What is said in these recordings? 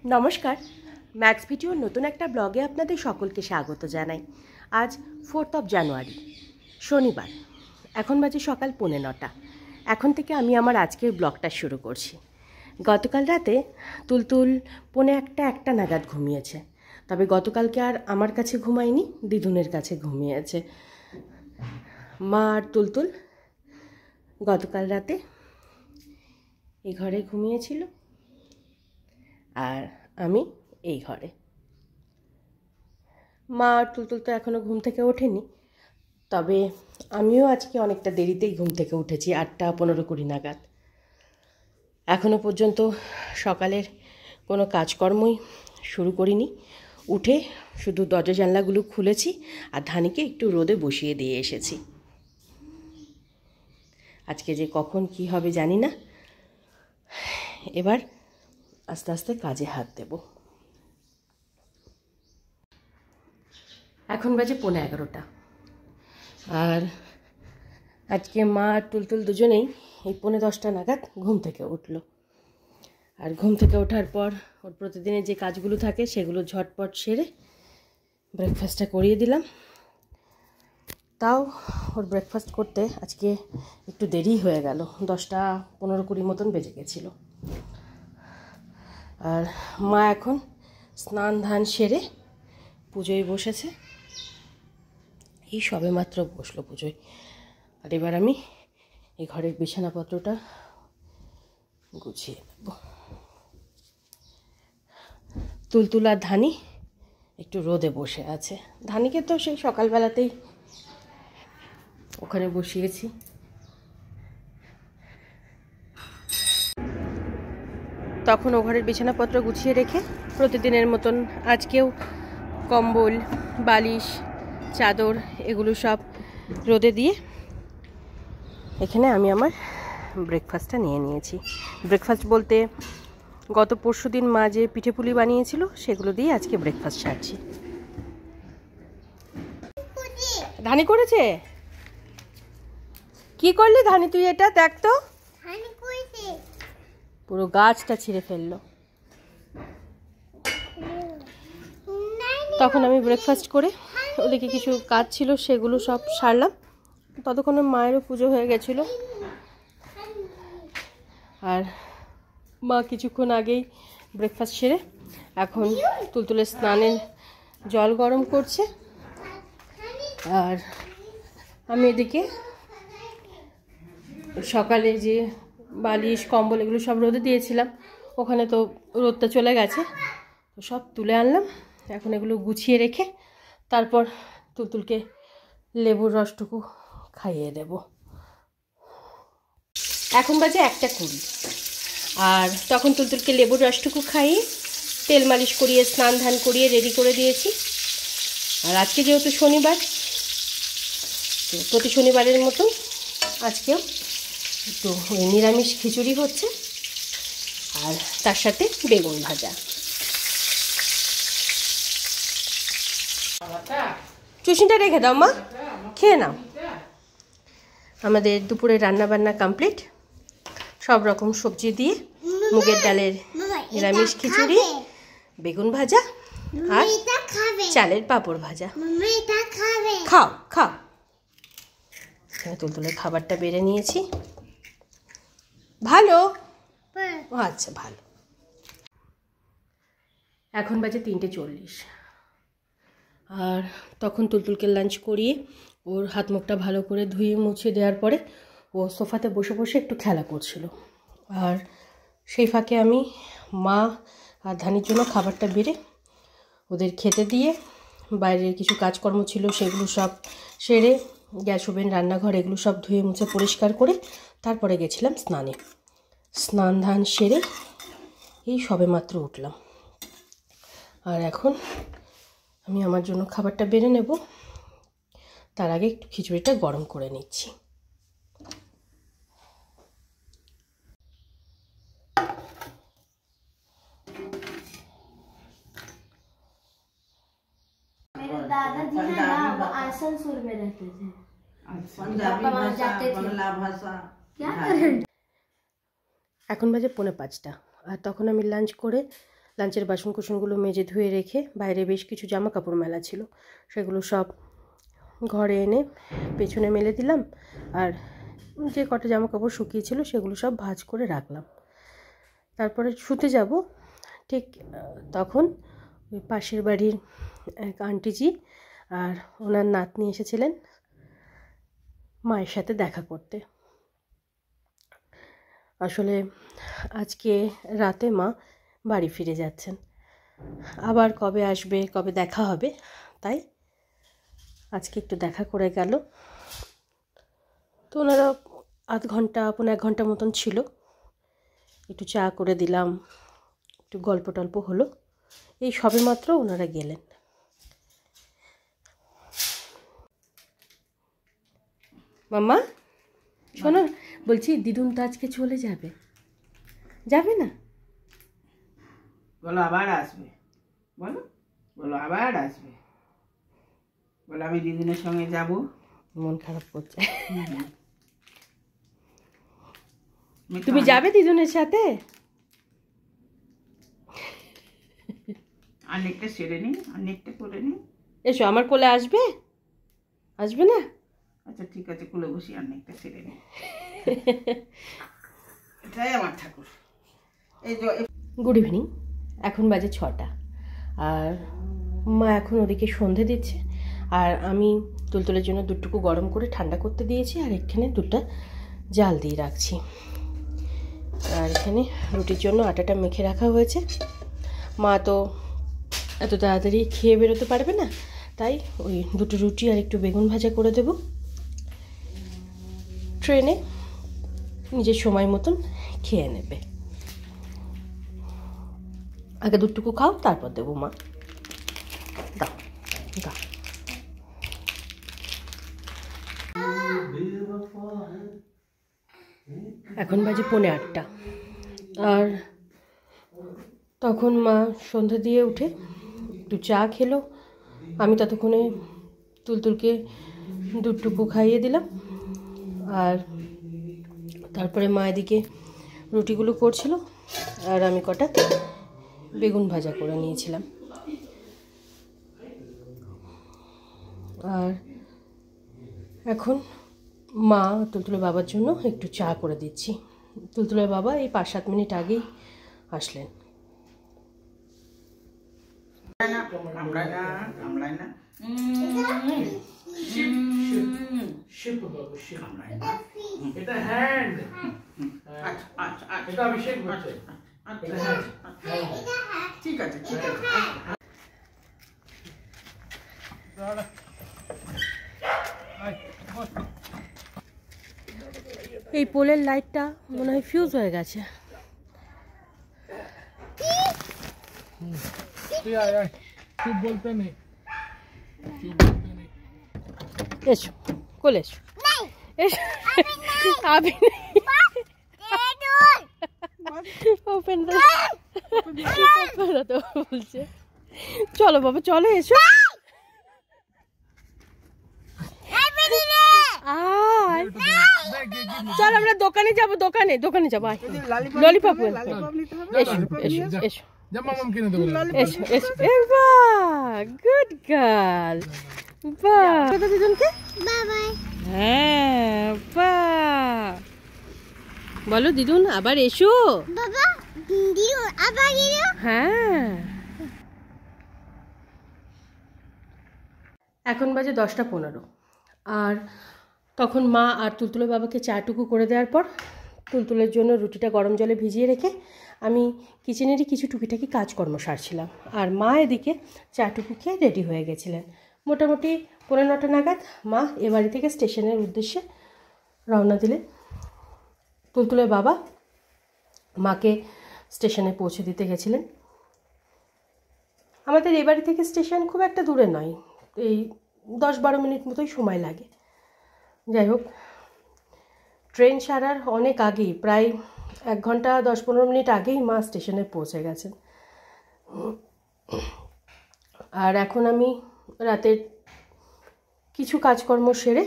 নমস্কার, ম্যাক্স ভিডিওর নতুন একটা ব্লগে আপনাদের সকলকে স্বাগত জানাই। আজ 4 জানুয়ারি শনিবার, এখন বাজে সকাল 9:15। এখন থেকে আমি আমার আজকের ব্লগটা শুরু করছি। গতকাল রাতে তুলতুল 1:45 নাগাদ ঘুমিয়েছে, তবে গতকালকে আর আমার কাছে ঘুমায়নি, দিদুনের কাছে ঘুমিয়েছে। মা আর তুলতুল গতকাল রাতে এই ঘরে ঘুমিয়েছিল, আর আমি এই ঘরে। মা আর তুলতুল তো এখনও ঘুম থেকে ওঠেনি, তবে আমিও আজকে অনেকটা দেরিতেই ঘুম থেকে উঠেছি, 8:15-20 নাগাদ। এখনও পর্যন্ত সকালের কোনো কাজকর্মই শুরু করিনি। উঠে শুধু দরজা জানলাগুলো খুলেছি আর ধানিকে একটু রোদে বসিয়ে দিয়ে এসেছি। আজকে যে কখন কি হবে জানি না, এবার আস্তে আস্তে কাজে হাত দেব। এখন বাজে 11:15, আর আজকে মা আর তুলতুল দুজনেই এই 10:45 নাগাদ ঘুম থেকে উঠল। আর ঘুম থেকে ওঠার পর ওর প্রতিদিনের যে কাজগুলো থাকে সেগুলো ঝটপট সেরে ব্রেকফাস্টটা করিয়ে দিলাম। তাও ওর ব্রেকফাস্ট করতে আজকে একটু দেরি হয়ে গেল, 10:15-20 মতন বেজে গেছিলো। আর মা এখন স্নান ধান সেরে পুজোয় বসেছে, এই সবে মাত্র বসলো পুজোয়। আর এবার আমি এই ঘরের বিছানাপত্রটা গুছিয়ে নেব। তুলতুল আর ধানি একটু রোদে বসে আছে। ধানিকে তো সেই সকালবেলাতেই ওখানে বসিয়েছি। তখন ও ঘরের বিছানাপত্র গুছিয়ে রেখে প্রতিদিনের মতন আজকেও কম্বল, বালিশ, চাদর এগুলো সব রোদে দিয়ে এখানে আমি আমার ব্রেকফাস্টটা নিয়ে নিয়েছি। ব্রেকফাস্ট বলতে গত পরশুদিন মা যে পিঠেপুলি বানিয়েছিল সেগুলো দিয়ে আজকে ব্রেকফাস্ট সারছি। ধানি করেছে? কি করলি ধানি তুই? এটা দেখ তো, পুরো গাছটা ছিঁড়ে ফেললো। তখন আমি ব্রেকফাস্ট করে ওদিকে কিছু কাজ ছিল সেগুলো সব সারলাম। ততক্ষণে মায়েরও পুজো হয়ে গেছিল, আর মা কিছুক্ষণ আগেই ব্রেকফাস্ট সেরে এখন তুলতুলের স্নানের জল গরম করছে। আর আমি এদিকে সকালে যে বালিশ, কম্বল এগুলো সব রোদে দিয়েছিলাম, ওখানে তো রোদটা চলে গেছে, তো সব তুলে আনলাম। এখন এগুলো গুছিয়ে রেখে তারপর তুলতুলকে লেবুর রসটুকু খাইয়ে দেব। এখন বাজে 1:20, আর তখন তুলতুলকে লেবুর রসটুকু খাইয়ে তেল মালিশ করিয়ে স্নান ধান করিয়ে রেডি করে দিয়েছি। আর আজকে যেহেতু শনিবার, তো প্রতি শনিবারের মতো আজকেও একটু ওই নিরামিষ খিচুড়ি হচ্ছে, আর তার সাথে বেগুন ভাজা। চুষিটা রেখে দাও মা, খেয়ে নাও। আমাদের দুপুরে রান্নাবান্না কমপ্লিট, সব রকম সবজি দিয়ে মুগের ডালের নিরামিষ খিচুড়ি, বেগুন ভাজা আর চালের পাঁপড় ভাজা। খাও খাও। এখানে তুলতুলের খাবারটা বেড়ে নিয়েছি। ভালো, আচ্ছা ভালো। এখন বাজে 3:40, আর তখন তুলতুলকে লাঞ্চ করিয়ে ওর হাত মুখটা ভালো করে ধুয়ে মুছে দেওয়ার পরে ও সোফাতে বসে বসে একটু খেলা করছিল। আর সেই ফাঁকে আমি মা আর ধানির জন্য খাবারটা বেড়ে ওদের খেতে দিয়ে বাইরের কিছু কাজকর্ম ছিল সেগুলো সব সেরে গ্যাস ওভেন, রান্নাঘর এগুলো সব ধুয়ে মুছে পরিষ্কার করে তারপরে গেছিলাম স্নানে। স্নান ধান সেরে এই সবে মাত্র উঠলাম। আর এখন আমি আমার জন্য খাবারটা বেড়ে নেব, তার আগে একটু খিচুড়িটা গরম করে নিচ্ছি। दादाजी है ना, वो आसनसोल में रहते थे। पापा वहाँ जाते थे। क्या करें? এখন বাজে 4:45, আর তখন আমি লাঞ্চ করে লাঞ্চের বাসন কুসনগুলো মেজে ধুয়ে রেখে বাইরে বেশ কিছু জামা কাপড় মেলা ছিল, সেগুলো সব ঘরে এনে পেছনে মেলে দিলাম। আর যে কটা জামা কাপড় শুকিয়েছিল সেগুলো সব ভাঁজ করে রাখলাম। তারপরে শুতে যাব, ঠিক তখন ওই পাশের বাড়ির এক আন্টিজি আর ওনার নাতনি এসেছিলেন মায়ের সাথে দেখা করতে। আসলে আজকে রাতে মা বাড়ি ফিরে যাচ্ছেন, আবার কবে আসবে কবে দেখা হবে, তাই আজকে একটু দেখা করে গেল। তো ওনারা আধ ঘন্টা 1.5 ঘন্টা মতন ছিল, একটু চা করে দিলাম, একটু গল্প টল্প হলো, এই সবে মাত্র ওনারা গেলেন। মাম্মা শোনো, বলছি দিদুন তো আজকে চলে যাবে, যাবে না? বলো আবার আসবে, বলো বলো আবার আসবে, বলো আমি দিদিনের সঙ্গে যাব। মন খারাপ করছে। তুমি যাবে দিদুনের সাথে? অনেকটা সেরে নি, অনেকটা করে নি। এসো আমার কোলে, আসবে? আসবে না? আচ্ছা ঠিক আছে, কোলে বসি, অনেকটা সেরে নি। এটাই আমার ঠাকুর। এই যে গুড ইভিনিং, এখন বাজে 6টা, আর মা এখন ওদিকে সন্ধে দিচ্ছে, আর আমি তুলতুলের জন্য দুধটুকু গরম করে ঠান্ডা করতে দিয়েছি, আর এখানে দুধটা জাল দিয়ে রাখছি। আর এখানে রুটির জন্য আটাটা মেখে রাখা হয়েছে। মা তো এত তাড়াতাড়ি খেয়ে বেরোতে পারবে না, তাই ওই দুটো রুটি আর একটু বেগুন ভাজা করে দেব, ট্রেনে নিজের সময় মতন খেয়ে নেবে। আগে দুধটুকু খাও, তারপর দেবো। মা দাও দাও। এখন বাজে 7:45, আর তখন মা সন্ধ্যা দিয়ে উঠে একটু চা খেলো। আমি ততক্ষণে তুলতুলকে দুধটুকু খাইয়ে দিলাম, আর তারপরে মা এদিকে রুটিগুলো করছিল, আর আমি কটা বেগুন ভাজা করে নিয়েছিলাম। আর এখন মা তুলতুলের বাবার জন্য একটু চা করে দিচ্ছি। তুলতুলের বাবা এই 5-7 মিনিট আগেই আসলেন। আমরা না, আমরা না, এটা হ্যান্ড, আচ্ছা আচ্ছা আচ্ছা, এটা অভিষেক বলছে। ঠিক আছে ঠিক আছে। এই পোলের লাইটটা মনে হয় ফিউজ হয়ে গেছে। চুপ বলতে নেই, এসো কোলে এসো, এসো। আমি ওপেন বলছে, চলো বাবা চলো, এসো। চল আমরা দোকানে যাবো, দোকানে যাবো। ললিপপ এসো এসো এসো এসো এসো। গুড গার্ল, বাহ। দুজনকে হ্যাঁ, বাহ। বলো দিদুন আবার এসো। হ্যাঁ, এখন বাজে 10টা 15, আর তখন মা আর তুলতুলের বাবাকে চাটুকু করে দেওয়ার পর তুলতুলের জন্য রুটিটা গরম জলে ভিজিয়ে রেখে আমি কিচেনেরই কিছু টুকিটাকি কাজকর্ম সারছিলাম, আর মা এদিকে চাটুকু খেয়ে রেডি হয়ে গেছিলেন। মোটামুটি 9:15 নাগাদ মা এ বাড়ি থেকে স্টেশনের উদ্দেশ্যে রওনা দিলেন। তুলতুলের বাবা মাকে স্টেশনে পৌঁছে দিতে গেছিলেন। আমাদের এ বাড়ি থেকে স্টেশন খুব একটা দূরে নয়, এই 10-12 মিনিট মতোই সময় লাগে। যাই হোক, ট্রেন ছাড়ার অনেক আগেই, প্রায় 1 ঘন্টা 10-15 মিনিট আগেই মা স্টেশনে পৌঁছে গেছেন। আর এখন আমি রাতের কিছু কাজকর্ম সেরে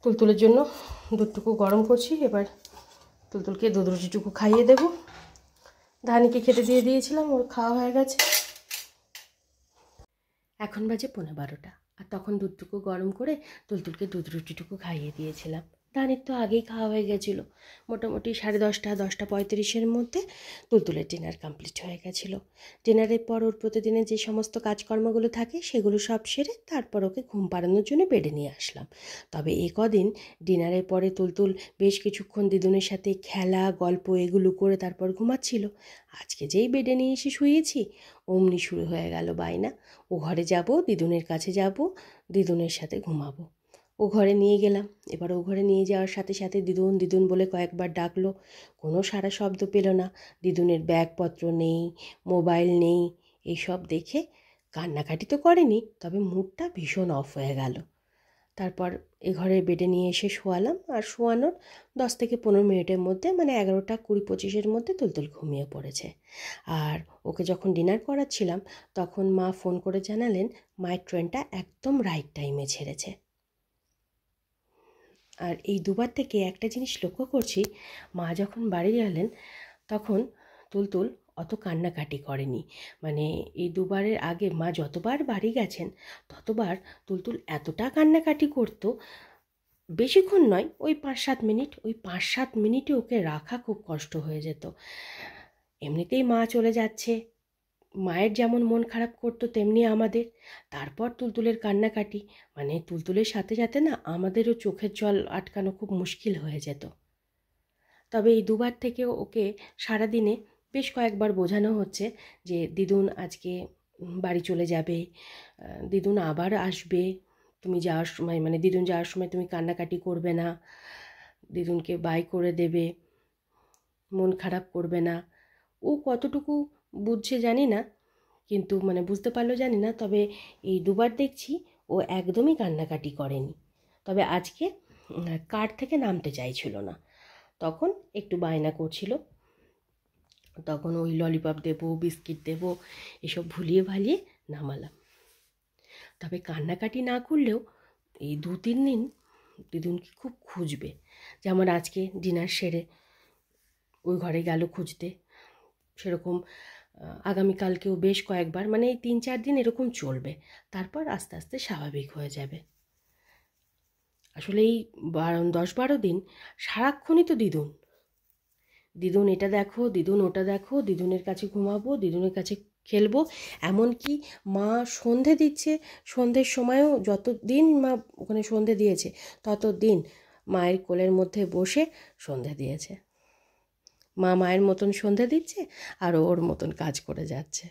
তুলতুলের জন্য দুধটুকু গরম করছি। এবার তুলতুলকে দুধ রুটিটুকু খাইয়ে দেব, ধানিকে খেতে দিয়ে দিয়েছিলাম, ওর খাওয়া হয়ে গেছে। এখন বাজে 11:15, আর তখন দুধটুকু গরম করে তুলতুলকে দুধ রুটিটুকু খাইয়ে দিয়েছিলাম। ধানির তো আগেই খাওয়া হয়ে গেছিলো, মোটামুটি 10:30, 10:35-এর মধ্যে তুলতুলের ডিনার কমপ্লিট হয়ে গেছিলো। ডিনারের পর ওর প্রতিদিনের যে সমস্ত কাজকর্মগুলো থাকে সেগুলো সব সেরে তারপর ওকে ঘুম পাড়ানোর জন্য বেডে নিয়ে আসলাম। তবে এ কদিন ডিনারের পরে তুলতুল বেশ কিছুক্ষণ দিদুনের সাথে খেলা গল্প এগুলো করে তারপর ঘুমাচ্ছিল। আজকে যেই বেডে নিয়ে এসে শুয়েছি অমনি শুরু হয়ে গেল বায়না, ও ঘরে যাব, দিদুনের কাছে যাব, দিদুনের সাথে ঘুমাবো। ও ঘরে নিয়ে গেলাম। এবার ও ঘরে নিয়ে যাওয়ার সাথে সাথে দিদুন দিদুন বলে কয়েকবার ডাকলো, কোনো সারা শব্দ পেল না। দিদুনের ব্যাগপত্র নেই, মোবাইল নেই, এইসব দেখে কান্নাকাটি তো করেনি, তবে মুডটা ভীষণ অফ হয়ে গেল। তারপর এ ঘরে বেডে নিয়ে এসে শোয়ালাম, আর শোয়ানোর 10 থেকে 15 মিনিটের মধ্যে, মানে 11টা 20-25-এর মধ্যে তুলতুল ঘুমিয়ে পড়েছে। আর ওকে যখন ডিনার করাচ্ছিলাম তখন মা ফোন করে জানালেন মায়ের ট্রেনটা একদম রাইট টাইমে ছেড়েছে। আর এই দুবার থেকে একটা জিনিস লক্ষ্য করছি, মা যখন বাড়ি গেলেন তখন তুলতুল অত কান্নাকাটি করেনি। মানে এই দুবারের আগে মা যতবার বাড়ি গেছেন ততবার তুলতুল এতটা কান্নাকাটি করতো, বেশিক্ষণ নয়, ওই 5-7 মিনিট, ওই 5-7 মিনিটে ওকে রাখা খুব কষ্ট হয়ে যেত। এমনিতেই মা চলে যাচ্ছে, মায়ের যেমন মন খারাপ করতো তেমনি আমাদের। তারপর তুলতুলের কান্নাকাটি, মানে তুলতুলের সাথে সাথে না আমাদেরও চোখের জল আটকানো খুব মুশকিল হয়ে যেত। তবে এই দুবার থেকে ওকে সারাদিনে বেশ কয়েকবার বোঝানো হচ্ছে যে দিদুন আজকে বাড়ি চলে যাবে, দিদুন আবার আসবে, তুমি যাওয়ার সময়, মানে দিদুন যাওয়ার সময় তুমি কান্নাকাটি করবে না, দিদুনকে বাই করে দেবে, মন খারাপ করবে না। ও কতটুকু বুঝছে জানি না, কিন্তু মানে বুঝতে পারলো জানি না, তবে এই দুবার দেখছি ও একদমই কান্নাকাটি করেনি। তবে আজকে কার থেকে নামতে চাইছিল না, তখন একটু বায়না করছিল, তখন ওই ললিপপ দেবো, বিস্কিট দেবো, এসব ভুলিয়ে ভালিয়ে নামালাম। তবে কান্নাকাটি না করলেও এই 2-3 দিন দিদুনকে খুব খুঁজবে। যেমন আজকে ডিনার সেরে ওই ঘরে গেল খুঁজতে, সেরকম আগামীকালকেও বেশ কয়েকবার, মানে এই 3-4 দিন এরকম চলবে, তারপর আস্তে আস্তে স্বাভাবিক হয়ে যাবে। আসলে এই 10-12 দিন সারাক্ষণই তো দিদুন, দিদুন এটা দেখো, দিদুন ওটা দেখো, দিদুনের কাছে ঘুমাবো, দিদুনের কাছে খেলবো। এমনকি মা সন্ধে দিচ্ছে, সন্ধ্যের সময়ও যতদিন মা ওখানে সন্ধে দিয়েছে ততদিন মায়ের কোলের মধ্যে বসে সন্ধে দিয়েছে। মা মায়ের মতন সন্ধে দিচ্ছে আর ওর মতন কাজ করে যাচ্ছে।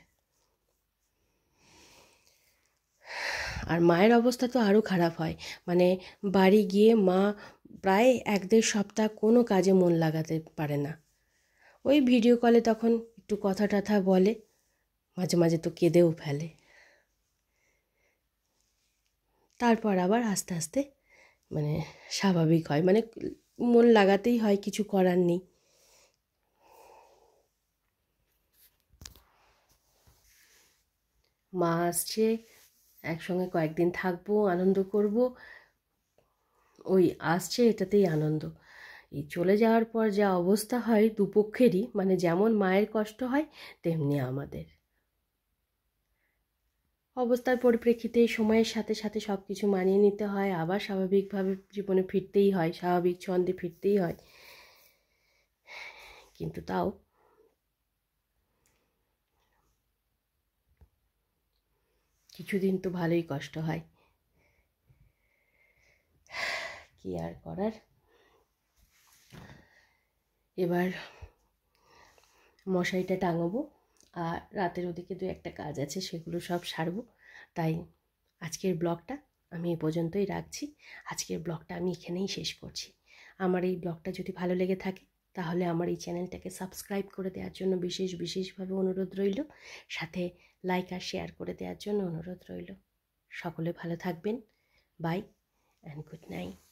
আর মায়ের অবস্থা তো আরও খারাপ হয়, মানে বাড়ি গিয়ে মা প্রায় 1-1.5 সপ্তাহ কোনো কাজে মন লাগাতে পারে না। ওই ভিডিও কলে তখন একটু কথা টথা বলে, মাঝে মাঝে তো কেঁদেও ফেলে। তারপর আবার আস্তে আস্তে মানে স্বাভাবিক হয়, মানে মন লাগাতেই হয়, কিছু করার নেই। মা আসছে, একসঙ্গে কয়েকদিন থাকবো, আনন্দ করব, ওই আসছে এটাতেই আনন্দ। এই চলে যাওয়ার পর যা অবস্থা হয় দুপক্ষেরই, মানে যেমন মায়ের কষ্ট হয় তেমনি আমাদের। অবস্থার পরিপ্রেক্ষিতে সময়ের সাথে সাথে সব কিছু মানিয়ে নিতে হয়, আবার স্বাভাবিকভাবে জীবনে ফিরতেই হয়, স্বাভাবিক ছন্দে ফিরতেই হয়। কিন্তু তাও কিছুদিন তো ভালোই কষ্ট হয়, কি আর করার। এবার মশারিটা টাঙাবো, আর রাতের ওদিকে 2-1টা কাজ আছে, সেগুলো সব সারবো। তাই আজকের ব্লগটা আমি এ পর্যন্তই রাখছি। আজকের ব্লগটা আমি এখানেই শেষ করছি। আমার এই ব্লগটা যদি ভালো লেগে থাকে তাহলে আমার এই চ্যানেলটাকে সাবস্ক্রাইব করে দেওয়ার জন্য বিশেষভাবে অনুরোধ রইল, সাথে লাইক আর শেয়ার করে দেওয়ার জন্য অনুরোধ রইল। সকলে ভালো থাকবেন। Bye and good night.